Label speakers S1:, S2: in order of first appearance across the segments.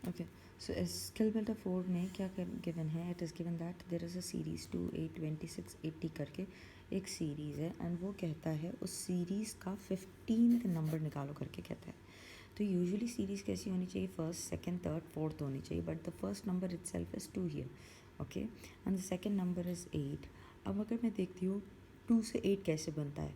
S1: Okay, so skill builder 4 में क्या given है, it is given that there is a series 2 8 26 80 करके एक सीरीज़ है, एंड वो कहता है उस सीरीज़ का 15th नंबर निकालो करके कहता है। तो यूजुअली सीरीज़ कैसी होनी चाहिए, फर्स्ट सेकंड थर्ड फोर्थ होनी चाहिए, but the first number itself is 2 here, okay, and the second number is 8। अब अगर मैं देखती हूँ 2 से 8 कैसे बनता है,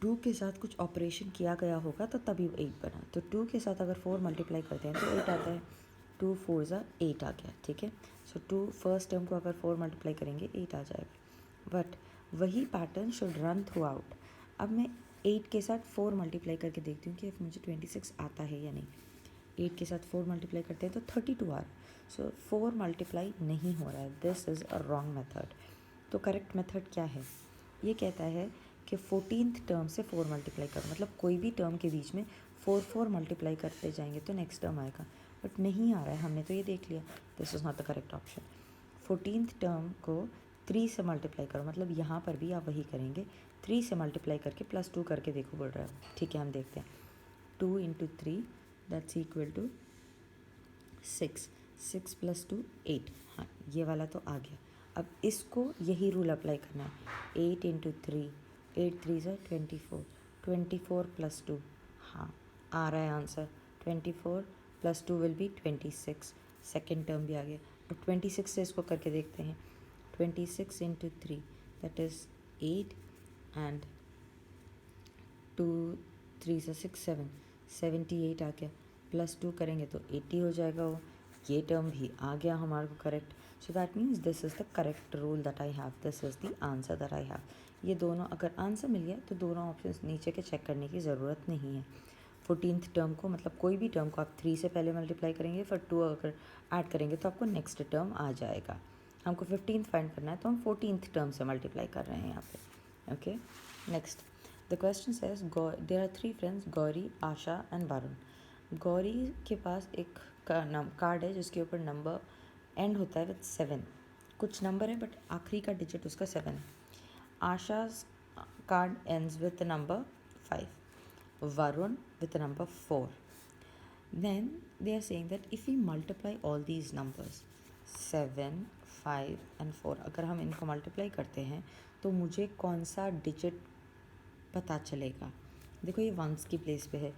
S1: 2 के साथ कुछ ऑपरेशन किया गया होगा तो तभी 8 बना। तो 2 के साथ अगर 4 मल्टीप्लाई करते हैं तो 8 आता है, 2 4 ज़ा 8 आ गया, ठीक है। सो 2 फर्स्ट टर्म को अगर 4 मल्टीप्लाई करेंगे 8 आ जाएगा, बट वही pattern should run through out. अब मैं 8 के साथ 4 मल्टीप्लाई करके देखती हूँ कि मुझे 26 आता है या नहीं। 8 के साथ 4 मल्टीप्लाई करते हैं तो 32 आ रहा है, सो 4 मल्टीप्लाई नहीं हो रहा है, this is a wrong method. तो करेक्ट मेथड क्या है, ये कहता है कि 14th टर्म से 4 मल्टीप्लाई करो, मतलब कोई भी टर्म के बीच में 4 मल्टीप्लाई करते जाएंगे तो नेक्स्ट टर्म आएगा, बट नहीं आ रहा है, हमने तो ये देख लिया, this is not the correct option. 14th term को 3 से मल्टीप्लाई करो, मतलब यहाँ पर भी आप वही करेंगे, 3 से मल्टीप्लाई करके +2 करके देखो बोल रहा है, ठीक है, हम देखते हैं। 2 इंटू 3 दैट्स इक्वल टू 6, 6 + 2 8, हाँ ये वाला तो आ गया। अब इसको यही रूल अप्लाई करना है, 8 इंटू 3 8 3 ज़ा 24, 24 + 2, हाँ आ रहा है answer, 24 + 2 will be 26, second term भी आ गया। अब 26 से इसको करके देखते हैं, 26 इंटू 3 दैट इज़ 8, एंड 2 3 से 6 7 78 आ गया, +2 करेंगे तो 80 हो जाएगा, वो ये टर्म भी आ गया हमारे को correct. So that means this is the correct rule that I have, this is the answer that I have. ये दोनों अगर आंसर मिल गया तो दोनों ऑप्शंस नीचे के चेक करने की ज़रूरत नहीं है। 14th टर्म को, मतलब कोई भी टर्म को आप 3 से पहले मल्टीप्लाई करेंगे, फिर 2 अगर ऐड करेंगे तो आपको नेक्स्ट टर्म आ जाएगा। हमको 15th फाइंड करना है तो हम 14th टर्म से मल्टीप्लाई कर रहे हैं यहाँ पे, okay. Next the question says there are 3 friends, Gauri, Asha and Varun. Gauri के पास एक कार्ड है जिसके ऊपर नंबर एंड होता है विथ 7, कुछ नंबर है बट आखिरी का डिजिट उसका 7 है। Asha card ends with number 5, Varun with the number 4. Then they are saying that if we multiply all these numbers 7, 5 and 4, अगर हम इनको मल्टीप्लाई करते हैं तो मुझे कौन सा डिजिट पता चलेगा। देखो ये वंस की प्लेस पे है,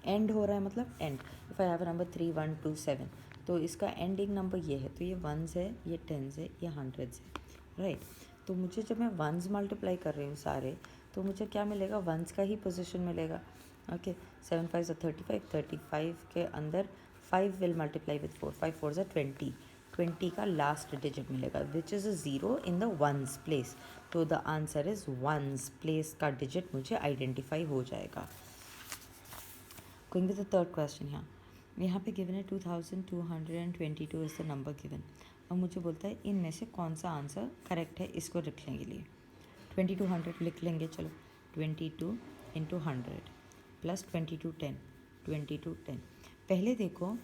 S1: एंड हो रहा है मतलब and, if I have a number 3 1 2 7 तो इसका एंडिंग नंबर ये है, तो ये वंस है, ये टेंस है, ये हंड्रेड्स है, राइट। तो मुझे जब मैं वंस मल्टीप्लाई कर रही हूँ सारे, तो मुझे क्या मिलेगा, वंस का ही पोजीशन मिलेगा, ओके। 7 5 35, 35 के अंदर 5 विल मल्टीप्लाई विथ 4, 5 4 20, 20 का लास्ट डिजिट मिलेगा which is a zero in the ones place, तो the answer is ones place का डिजिट मुझे आइडेंटिफाई हो जाएगा। Going to the third question, यहाँ पे गिवन है 2222 इज़ द नंबर गिवन। अब मुझे बोलता है इनमें से कौन सा आंसर करेक्ट है, इसको लिखने के लिए 2200 लिख लेंगे, चलो 22 इंटू 100 प्लस 22 10 पहले देखो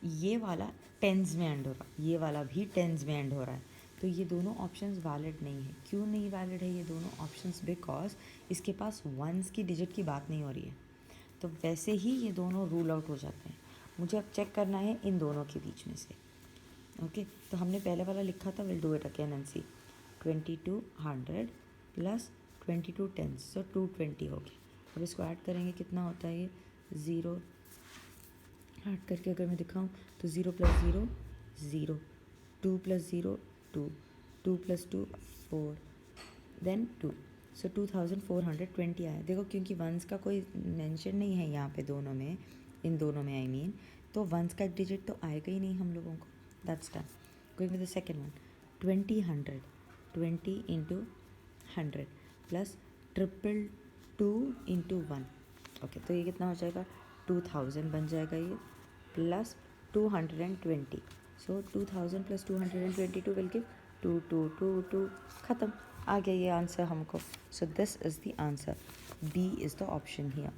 S1: ये वाला टेंस में एंड हो रहा, ये वाला भी टेंस में एंड हो रहा है, तो ये दोनों ऑप्शंस वैलिड नहीं है। क्यों नहीं वैलिड है ये दोनों ऑप्शंस, बिकॉज इसके पास वंस की डिजिट की बात नहीं हो रही है, तो वैसे ही ये दोनों रूल आउट हो जाते हैं। मुझे अब चेक करना है इन दोनों के बीच में से, ओके। तो हमने पहले वाला लिखा था, will do it again and see, 2200 plus 22 tens, so 220 हो गया। अब इसको ऐड करेंगे, कितना होता है ये, ज़ीरो ऐड करके अगर मैं दिखाऊं तो 0 + 0 0, 2 + 0 2, 2 + 2 4, देन 2, सो 2420 आया। देखो क्योंकि वंस का कोई मेंशन नहीं है यहाँ पे दोनों में, इन दोनों में आई मीन, तो वंस का एक डिजिट तो आएगा ही नहीं हम लोगों को, that's done. Going with the second one, 20 into 100 plus 222 into 1, okay, तो ये कितना हो जाएगा, 2000 बन जाएगा ये, plus 220, so 2000 plus 222 will give 2222, ख़त्म, आ गया ये आंसर हमको। So this is the answer, B is the option here,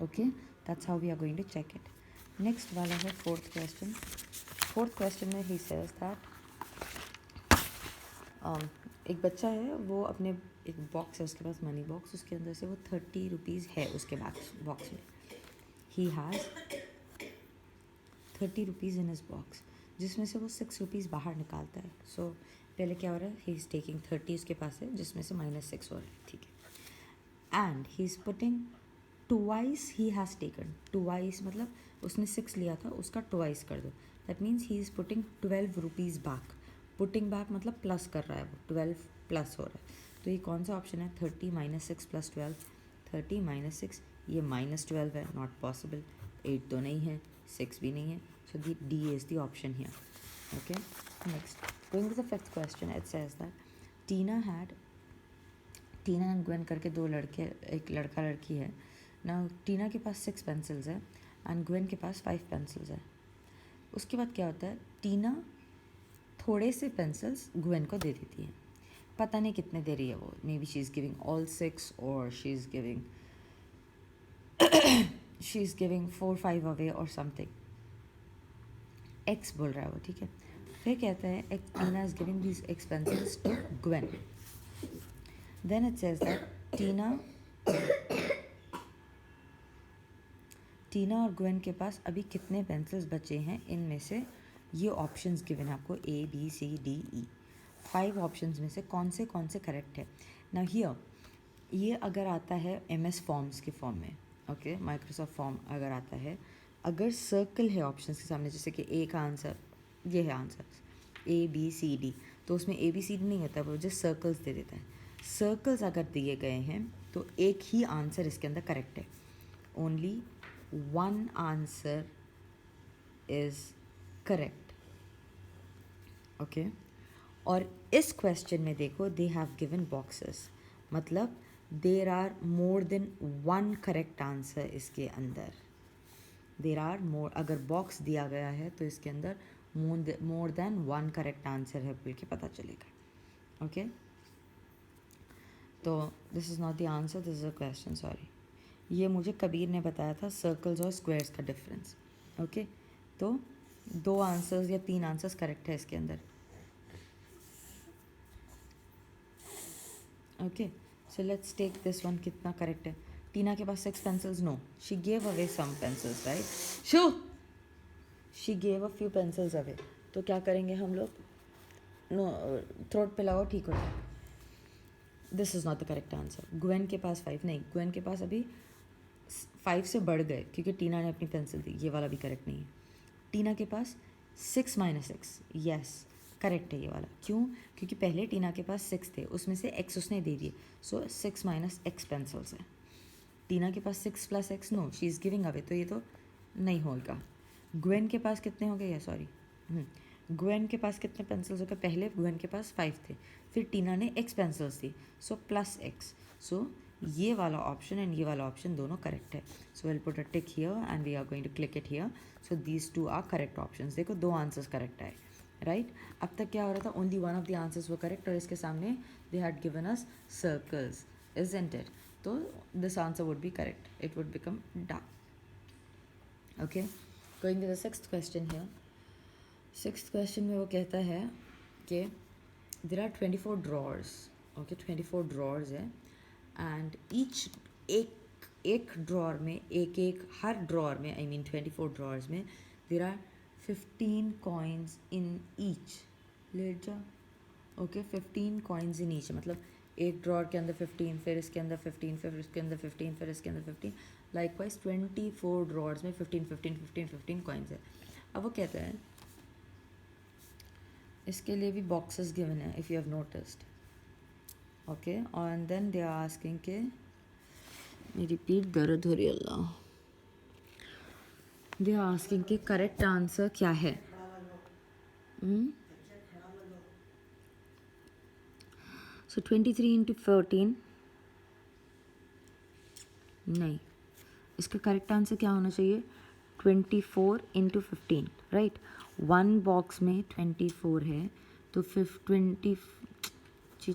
S1: okay. That's how we are going to check it. Next वाला है फोर्थ क्वेश्चन। फोर्थ क्वेश्चन में ही सेज दैट एक बच्चा है, वो अपने एक बॉक्स है उसके पास, मनी बॉक्स, उसके अंदर से वो 30 रुपीज़ है उसके बॉक्स में, he has 30 rupees in his box, जिसमें से वो 6 रुपीज़ बाहर निकालता है. सो पहले क्या हो रहा है, ही इज़ टेकिंग 30 उसके पास है, जिसमें से -6 हो रहा है. ठीक है. And he is putting twice he has taken. Twice मतलब उसने 6 लिया था, उसका ट्वाइस कर दो. That means he is putting 12 rupees back. Putting back मतलब प्लस कर रहा है, वो 12 प्लस हो रहा है. तो ये कौन सा ऑप्शन है, 30 - 6 + 12. 30 - 6, ये -12 है, नॉट पॉसिबल. 8 तो नहीं है, 6 भी नहीं है. So D is the option here. Okay, next going to the fifth question. It says that Tina and Gwen करके दो लड़के, एक लड़का लड़की है ना. टीना के पास 6 पेंसिल्स है एंड ग्वेन के पास 5 पेंसिल्स है. उसके बाद क्या होता है, टीना थोड़े से पेंसिल्स ग्वेन को दे देती है. पता नहीं कितने दे रही है वो, maybe she is giving all 6 और शी इज़ गिविंग 4-5 अवे और समथिंग. एक्स बोल रहा है वो. ठीक है. फिर कहता है Tina is giving these X pencils to Gwen. Then it says that Tina और ग्वेन के पास अभी कितने पेंसिल्स बचे हैं, इनमें से ये ऑप्शंस गिवन है आपको A B C D E. 5 options में से कौन से करेक्ट है. ना हियर ये अगर आता है MS फॉर्म्स के फॉर्म में, ओके, माइक्रोसॉफ्ट फॉर्म अगर आता है, अगर सर्कल है ऑप्शंस के सामने, जैसे कि A का आंसर ये है, answer A B C D, तो उसमें A B C D नहीं होता, वो जस्ट सर्कल्स दे देता है. सर्कल्स अगर दिए गए हैं तो एक ही आंसर इसके अंदर करेक्ट है. Only one answer is correct. Okay. और इस क्वेश्चन में देखो, दे हैव गिवन बॉक्सेस, मतलब there are more than one correct answer इसके अंदर. देर आर मोर, अगर बॉक्स दिया गया है तो इसके अंदर मोर देन वन करेक्ट आंसर है बोल के पता चलेगा. ओके, तो this is not the answer, this is a question, sorry. ये मुझे कबीर ने बताया था, सर्कल्स और स्क्वायर्स का डिफरेंस. ओके, तो 2 आंसर्स या 3 आंसर्स करेक्ट है इसके अंदर. Okay, so let's take this one. कितना करेक्ट है. टीना के पास 6 pencils, no, she gave away some pencils, right. She gave a few pencils away. तो क्या करेंगे हम लोग, नो, थ्रोट पे लगाओ, ठीक हो जाए. This is not the correct answer. Gwen के पास 5 नहीं, ग्वेन के पास अभी 5 से बढ़ गए क्योंकि टीना ने अपनी पेंसिल दी. ये वाला भी करेक्ट नहीं है. टीना के पास 6 - 6, यस करेक्ट है ये वाला. क्यों, क्योंकि पहले टीना के पास 6 थे, उसमें से x उसने दे दिए. सो 6 - x पेंसिल्स है. टीना के पास 6 + x, no, she is giving away, तो ये तो नहीं होगा. ग्वेन के पास कितने हो गए, या सॉरी, ग्वेन के पास कितने पेंसिल्स हो गए, पहले ग्वेन के पास 5 थे, फिर टीना ने x पेंसिल्स दी, सो +x. सो ये वाला ऑप्शन एंड ये वाला ऑप्शन दोनों करेक्ट है. So will put a tick here and we are going to click it here. So these 2 are correct options. देखो 2 आंसर्स करेक्ट आए, राइट. अब तक क्या हो रहा था, only one of the answers वो करेक्ट, और इसके सामने they had given us circles, isn't it. तो this answer would be correct, it would become डा. Okay, going to the sixth question here. Sixth question में वो कहता है कि there are 24 drawers. Okay, 24 drawers है एंड ईच एक drawer में हर ड्रॉर में, आई मीन 24 ड्रॉर्स में there are 15 coins in each. Late जा. ओके, 15 कॉइन्स इन ईच, मतलब एक ड्रॉर के अंदर 15, फिर इसके अंदर 15, फिर इसके अंदर 15, फिर इसके अंदर 15. लाइकवाइज 24 ड्रॉर्स में 15 15 15 15 कॉइन्स है. अब वो कहता है इसके लिए भी बॉक्सेस गिवन है, if you have noticed. Okay, and then they are asking के, मेरी पीठ दर्द हो रही है अल्लाह. दे आर आस्किंग के करेक्ट आंसर क्या है. सो 23 × 14, नहीं, इसका करेक्ट आंसर क्या होना चाहिए, 24 × 15, राइट. वन बॉक्स में 24 है तो 20, ची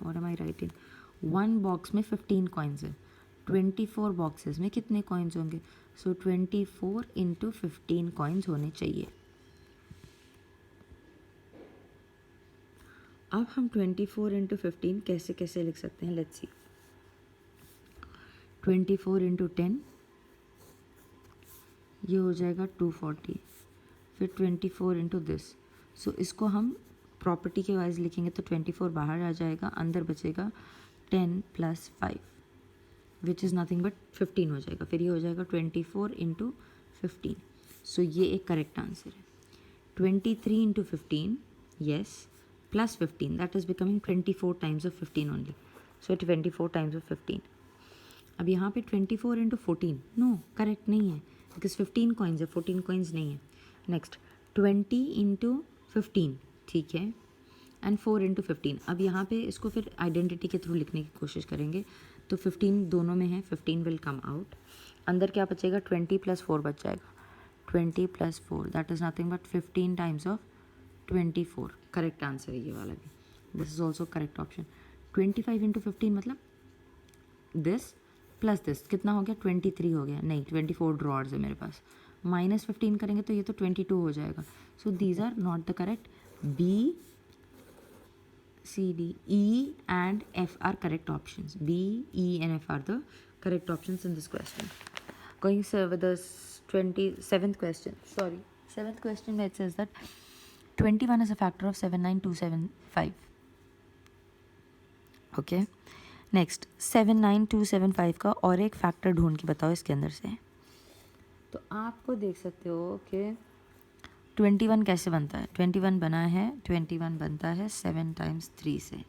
S1: what am I writing. One box में 15 कॉइन्स है, 24 बॉक्सेस में कितने कॉइन्स होंगे. सो 24 × 15 कॉइन्स होने चाहिए. अब हम 24 × 15 कैसे कैसे लिख सकते हैं, लेट्स सी. 24 × 10, ये हो जाएगा 240, फिर 24 इंटू दिस। सो इसको हम प्रॉपर्टी के वाइज लिखेंगे तो 24 बाहर आ जाएगा, अंदर बचेगा 10 + 5 विच इज़ नथिंग बट 15 हो जाएगा। फिर ये हो जाएगा 24 इंटू 15। सो ये एक करेक्ट आंसर है। 23 into 15, yes, plus 15 that is becoming 24 times of 15 only. So 24 times of 15। अब यहाँ पे 24 इंटू 14, नो करेक्ट नहीं है बिकॉज 15 कॉइन्स है, 14 कॉइन्स नहीं है। नेक्स्ट 20 इंटू 15, ठीक है, एंड 4 इंटू 15। अब यहाँ पे इसको फिर आइडेंटिटी के थ्रू लिखने की कोशिश करेंगे तो 15 दोनों में है, 15 विल कम आउट। अंदर क्या बचेगा, 20 + 4 बच जाएगा, 20 + 4 that is nothing but 15 times of 24। Correct answer है ये वाला भी, this is also correct option. 25 into 15 मतलब दिस प्लस दिस कितना हो गया, 23 हो गया, नहीं 24 ड्रॉर्स है मेरे पास। -15 करेंगे तो ये तो 22 हो जाएगा। So these are not the correct. B, C, D, E and F are correct options. B, E and F are the correct options in this question. Going with the 27th question. Sorry, 7th question where it says that 21 is a factor of 79275. Okay. Next 79275 का और एक factor ढूंढ के बताओ इसके अंदर से। तो आपको देख सकते हो कि 21 कैसे बनता है। 21 बना है, 21 बनता है 7 टाइम्स 3 से।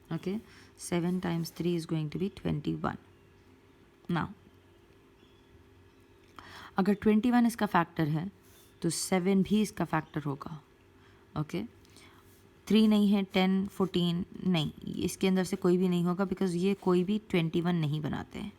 S1: Okay, 7 times 3 is going to be 21। Now अगर 21 इसका फैक्टर है तो 7 भी इसका फैक्टर होगा। ओके, 3 नहीं है, 10, 14 नहीं, इसके अंदर से कोई भी नहीं होगा बिकॉज ये कोई भी 21 नहीं बनाते हैं।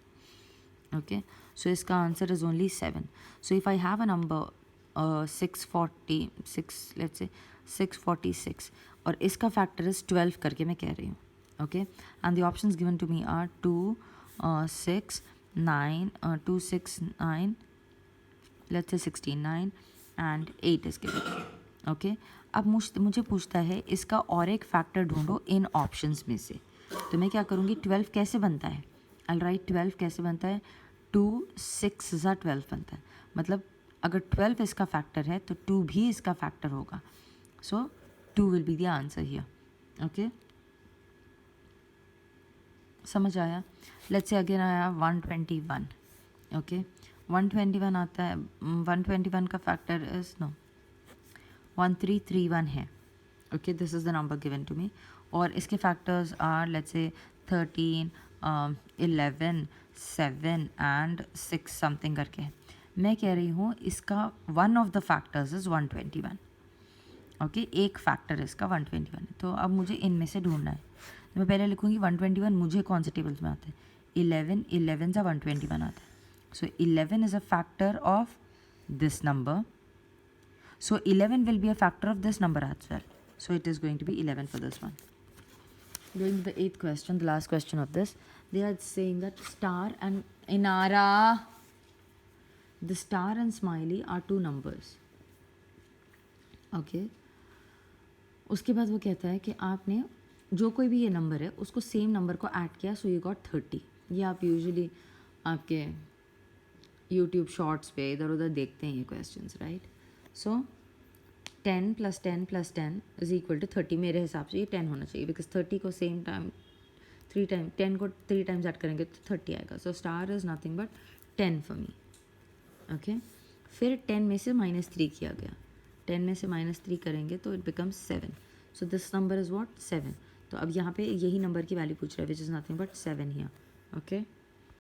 S1: ओके, सो इसका answer is only 7। So if I have a number 646, let's say 646, और इसका फैक्टर इज 12 करके मैं कह रही हूँ। Okay, and the options given to me are 2, 6, 9, 2, 6, 9, let's say 16, 9 and 8 इसके बीच। ओके, अब मुझे पूछता है इसका और एक फैक्टर ढूंढो इन ऑप्शंस में से। तो मैं क्या करूँगी, 12 कैसे बनता है, आई राइट 12 कैसे बनता है, 2, 6 ज़ा 12 बनता है। मतलब अगर 12 इसका फैक्टर है तो 2 भी इसका फैक्टर होगा। सो 2 will be the answer here. Okay, समझ आया। लेट्स से अगेन आया 121। ओके, 121 आता है, 121 का फैक्टर इज नो 1331 है। Okay, this is the number given to me, और इसके factors are let's say 13, 11, 7 and 6 something करके। मैं कह रही हूँ इसका one of the factors is 121। Okay, एक फैक्टर इसका 121 है। तो अब मुझे इनमें से ढूंढना है। तो मैं पहले लिखूँगी 121 मुझे कौन से टेबल्स में आता है, 11, 11 सा 121 आता है। सो 11 is a factor of this number. So 11 will be a factor of this number as well. So it is going to be 11 for this one. Going to the 8th question, the last question of this. They are saying that star and Inara, the star and smiley are two numbers. Okay. उसके बाद वो कहता है कि आपने जो कोई भी ये नंबर है उसको सेम नंबर को ऐड किया, सो यू गॉट 30. ये आप यूजुअली आपके यूट्यूब शॉर्ट्स पे इधर उधर देखते हैं ये questions, right. So 10 + 10 + 10 is equal to 30. मेरे हिसाब से ये 10 होना चाहिए बिकॉज 30 को सेम टाइम 3 टाइम 10 को 3 टाइम्स ऐड करेंगे तो 30 आएगा. So star is nothing but 10 for me. Okay, फिर 10 में से -3 किया गया. 10 में से -3 करेंगे तो it becomes 7. So this number is what 7. तो अब यहाँ पे यही नंबर की वैल्यू पूछ रहा है which is nothing but 7 here. Okay.